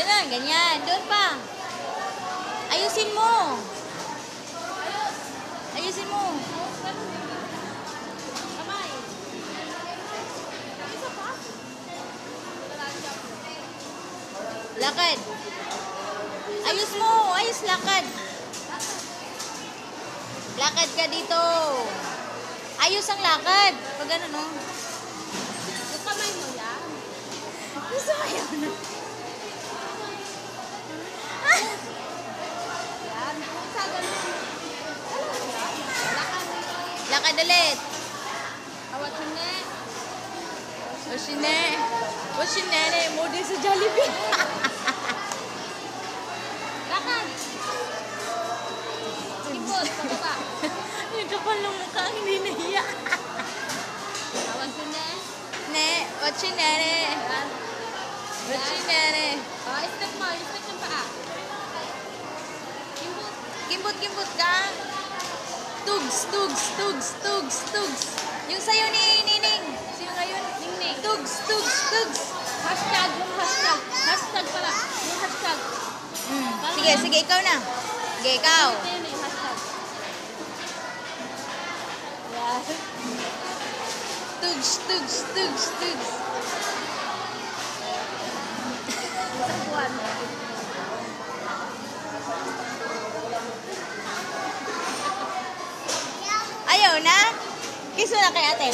Ganun, ganyan. Doon pa. Ayusin mo. Ayusin mo. Lakad. Ayos mo. Ayos lakad. Lakad ka dito. Ayos ang lakad. Pag ano, no? Yung kamay mo yan. Gusto mo yun? Yan. Sa ganun. Lakad. Lakad ulit. Awat mo na. Washinene. Mo din sa Jollibee. Lakad. Ibot. Pababa. Yung kapal ng mukha ang hindi nahiya. Awat mo na. Ne, washinene. Yan. Washinene. Oh, step mo. Step yung paa. Ibot. Kimbot ka. Tugs. Yung sayo ni Nining. Sino ngayon? Ningning. Tugs. Hashtag. Yung hashtag. Hashtag pala. Yung hashtag. Sige, ikaw na. Sige, ikaw. Ito yun yung hashtag. Yan. Tugs. Isang buwan. Ayaw na? Kiss mo na kay ate.